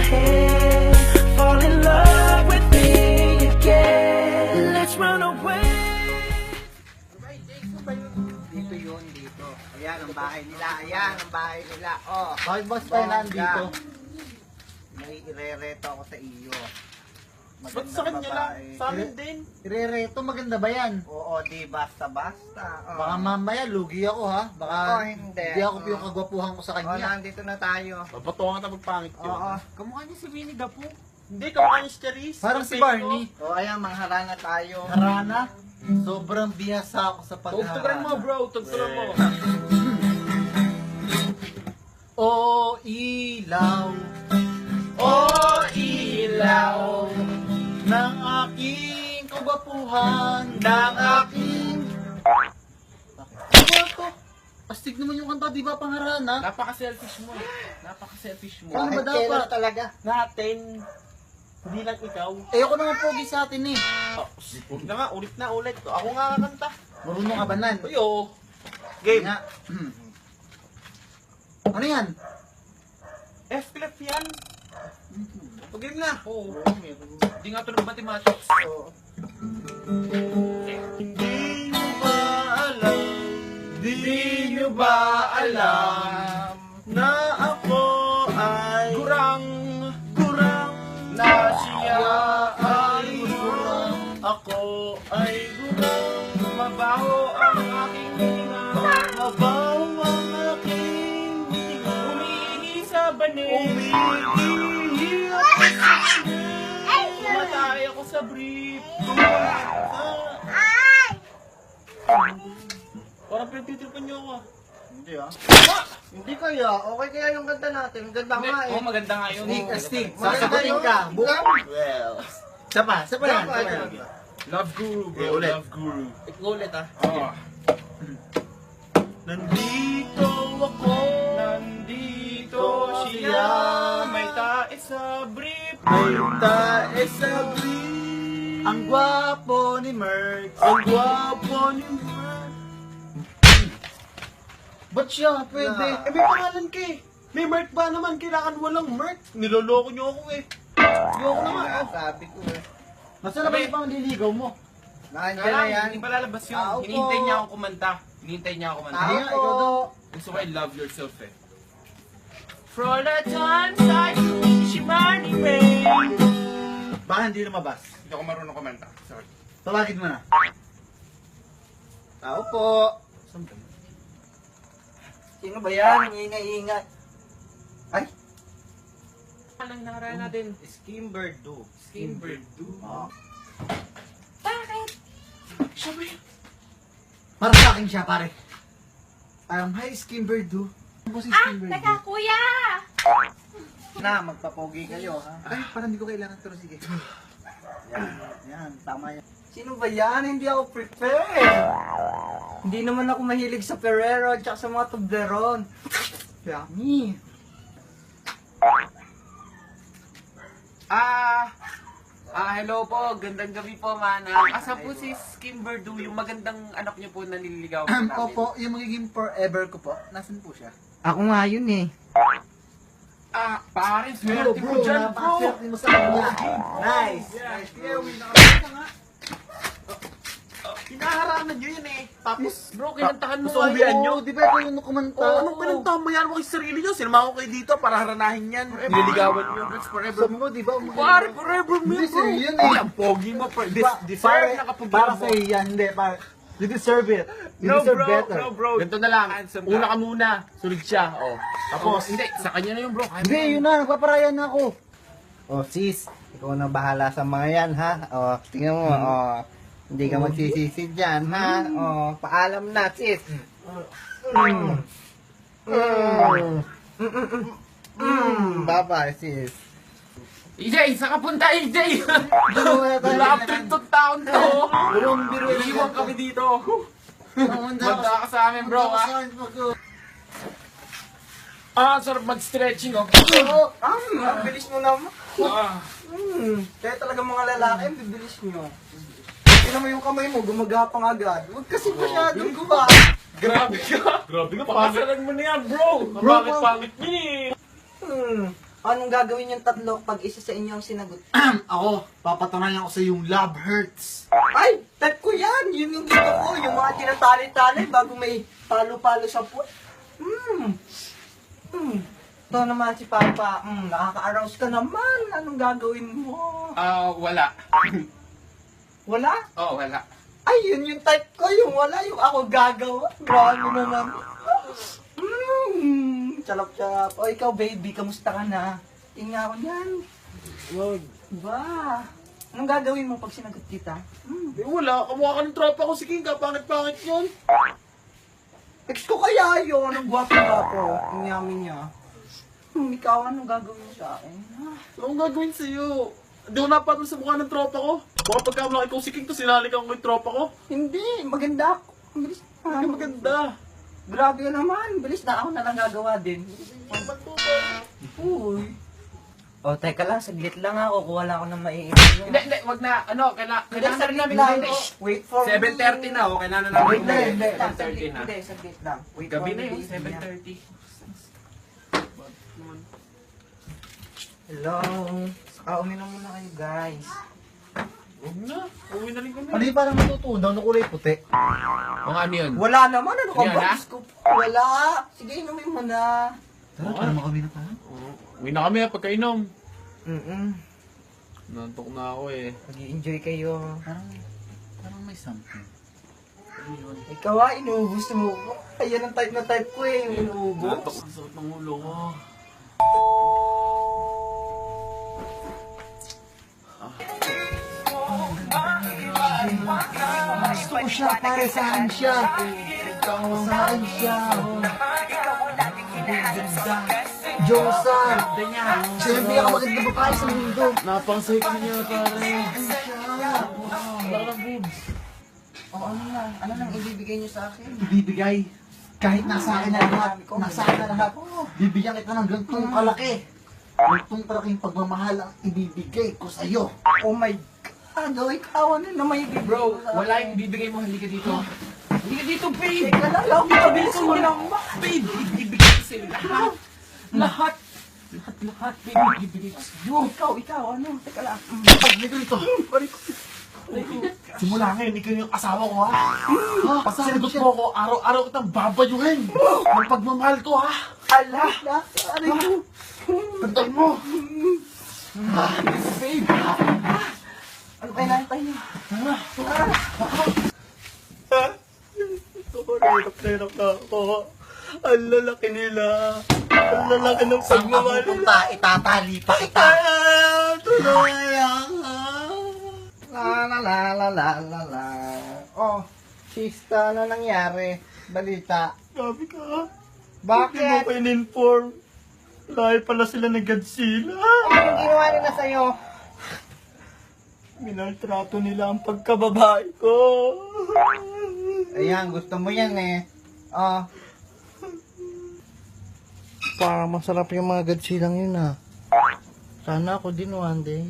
head, fall in love with me again. Let's run away. Dito yun, dito. Ayan ang bahay nila, ayan ang bahay nila. Oh, Bakit boss tayo nandito? may irereto ako sa iyo. Ba't sa kanya lang? Sa amin din. Irereto, maganda ba yan? Oo, di basta-basta. Oh. Baka mamaya lugi ako ha. Baka Oo, hindi. ako yung kagwapuhan ko sa Oh, kanya. nandito na tayo. Papatungan ka magpangit yun. Oo. Kamukha niya si Winnie the Pooh. Hindi, kamukha niya si Charisse. Parang si Barney. Oh, ayan, mangharana tayo. Harana. Sobrang bihasa ako sa pagharana. Tugtugan mo bro, tugtugan mo. O ilaw, O ilaw ng aking kagwapuhan, ng aking... Diba ito? Astig naman yung kanta, di ba pangharana? Napaka-selfish mo eh. Napaka-selfish mo. Ano ba Kahit kailan dapat? talaga. Natin. Hindi lang ikaw. Ayoko naman pogi sa atin eh. Oh, na nga, ulit na ulit. Ako nga kakanta. Marunong ka ba nan? Uyo. Game. Nga. Ano yan? F-clap yan. Pag-game na. Oo. Hindi nga ito ng mathematics. Di nyo ba alam? Di nyo ba alam? Na ako ay Kurang na siya ay gurang. Ako ay gurang. mabaho ang aking hininga. Mabaw ang aking hininga. Umiihi sa banig. Umiihi ako sa Tumatay ako sa brief. Parang pinagtitripan niyo ako. Hindi ah. Hindi kaya. Okay kaya yung ganda natin. Ganda nga eh. Oo, maganda nga yun. Stig, astig. Maganda Sasagutin yun. ka. Well. Sapa yan. Sapa Sapa yan. yan. Love guru bro. Ulit. Love guru. Ulit ah. Nandito ako. Nandito siya. May tae sa brief. May tae sa brief. Ang gwapo ni Merck. Ang gwapo ni Mark. Ba't siya? Pwede. Eh may pangalan ka eh. May Mark ba naman? Kailangan walang Mark. Niloloko niyo ako eh. Niloloko naman. Kaya sabi ko eh. Nasaan na ba yung pangliligaw mo? Nandiyan Kaya na lang, yan. hindi pa lalabas yun. Tao po. Hinihintay niya akong kumanta. Hinihintay niya ako kumanta. Tao Hindi nga, ikaw po. daw. Gusto ko love yourself eh. For the times I wish you money rain. Baka hindi lumabas. Hindi ako marunong kumanta. Sorry. Tawagin mo na. Tao po. Sino ba yan? Ingay-ingay. Ay, Anong nakaraan natin? Skimberg do. Skimberg do. Oh. Siya ba yun? Para sa akin siya, pare. Hi, Skimberdo. Ano po si Skimberdo? Teka, kuya! Na, magpapogi kayo ha. Ay, parang hindi ko kailangan pero sige. Yan, yan, tama yan. Sino ba yan? Hindi ako prepared. Hindi naman ako mahilig sa Ferrero at sa mga Toblerone. Yummy. Hello po. Gandang gabi po, manang. Asa po si Skimberdo, yung magandang anak niyo po na nililigaw namin. Opo, yung magiging forever ko po. Nasaan po siya? Ako nga yun eh. Pare, swerte mo dyan, bro. napakaswerte mo sa kanya. Nice. Nice, bro. Hinaharangan nyo yun eh. Tapos, bro, kinantahan mo Gusto ko uwian nyo. Di ba ito yung kumanta? Oo, anong pinantahan mo yan mo kay sarili nyo? Sinama ko kayo dito para haranahin yan. Nililigawan nyo. That's forever. Sabi mo, di ba? Pare, forever mo Hindi, yun, bro. sa'yo yun eh. Ang pogi mo, bro. Deserve Para- na kapag Para sa iyo yan, hindi. You deserve it. You deserve better. Ganito na lang. Una ka muna. Sunod siya. Oh. Tapos, hindi. Sa kanya na yung bro. Hindi, yun na. Nagpaparayan na ako. Oh sis, ikaw na bahala sa mga yan ha. Oh, tingnan mo. Oh, hindi ka magsisisi dyan ha. Oh, paalam na sis. Bye-bye sis. EJ, saan ka punta, EJ? Biro na tayo. Lapit itong taon to. Bulong biro. Iiwan kami dito. Manda Manda ka sa amin, bro. Ha? Sarap mag-stretching, oh. Ang bilis mo naman. Ah. Kaya talaga mga lalaki, ang bibilis nyo. Tingnan mo yung kamay mo, gumagapang agad. Huwag kasi masyadong guba. Grabe ka. Grabe ka. Pakasalan mo na yan, bro. Bro, Pangit-pangit niya eh. Anong gagawin yung tatlo pag isa sa inyo ang sinagot? Ako, papatunayan ko sa yung love hurts. Ay, type ko yan! Yun yung gusto ko, yung mga tinatali-tali bago may palo-palo sa puwet. Ito naman si Papa, nakaka-arouse ka naman. Anong gagawin mo? Wala. Wala? Oo, wala. Ay, yun yung type ko, yung wala, yung ako gagawa. Grabe naman. Charap-charap. O, ikaw, baby, kamusta ka na? Tingnan ako yan. Wag. Ba? Anong gagawin mo pag sinagot kita? Wala, kamukha ka ng tropa ko si King, kapangit-pangit yun. Ex ko kaya yun. Anong gwapo-gwapo. Ang yummy niya. Ikaw, anong gagawin mo sa akin? Anong gagawin sa'yo? Hindi ko napatol sa mukha ng tropa ko. Baka pagkamalaki ko si King, to sinalikan ko yung tropa ko. Hindi, maganda ako. Bilis. Hindi maganda. Grabe ka naman. Bilis na ako na lang gagawa din. Ba't po ba? Uy. O, teka lang. Saglit lang ako. Kuha lang ako ng maiinom. Hindi, wag na. Kailangan na rin namin lang. finish. Wait for 7:30 na, oh. Kailangan na namin Wait lang, hindi. 7:30 na. Hindi, saglit lang. Wait Gabi for na the yun, baby. 7:30. Hello. Uminom muna kayo, guys. Huwag na. Uwi na rin kami. Ano yung parang matutunaw na kulay puti? Mga ano yun? Wala naman. Ano ka Yan, ba? ha? Diyos ko. Wala. Sige, inumin mo na. Tara, tara mo kami na tayo. Uwi na kami pagkainom. Nantok na ako eh. Mag-i-enjoy kayo. Parang may something. Ikaw inuubos mo. Ayan ang type na type ko eh. Yung inuubos. Nantok ang sakit ng ulo ko. Gusto ko siya, pare, saan siya? Saan siya? Diyosa! Siyempre ako maganda babae sa mundo. Napangsay ko niya, pare. Wala ka ng boobs. O ano na? Ano nang ibibigay niyo sa akin? Ibibigay. Kahit nasa akin na lahat, nasa akin na lahat, bibigyan kita ng gantong kalaki. Gantong kalaking pagmamahal ang ibibigay ko sa'yo. Oh my God! Ikaw ano na may ibibigay Bro, sa wala akin? yung bibigay mo. Halika dito. Halika dito, babe. Teka lang, mabilis mo lang. Babe, ibibigay ko sa'yo lahat. Lahat. Lahat, babe, ibibigay ko sa'yo. Ikaw, ano? Teka lang. Halika dito. Simula ngayon, ikaw yung asawa ko, ha? Pag sinagot mo ako, araw-araw kitang babayuhin. Ng pagmamahal ko, ha? Ala! Ano yun? Tandaan mo. Babe! Ano kayo nantay niyo? Hirap na ako. Ang lalaki nila. Ang lalaki ng pagmamahal nila. Itatali pa kita. Tuloy ako. La. Oh, sista, ano nangyari? Balita. Grabe ka. Bakit? Hindi mo ko in-inform. Dahil pala sila ng Godzilla. Anong ginawa nila sa'yo? Minaltrato nila ang pagkababae ko. Ayan, gusto mo yan eh. Oh. Parang masarap yung mga Godzilla yun, ha. Sana ako din one day.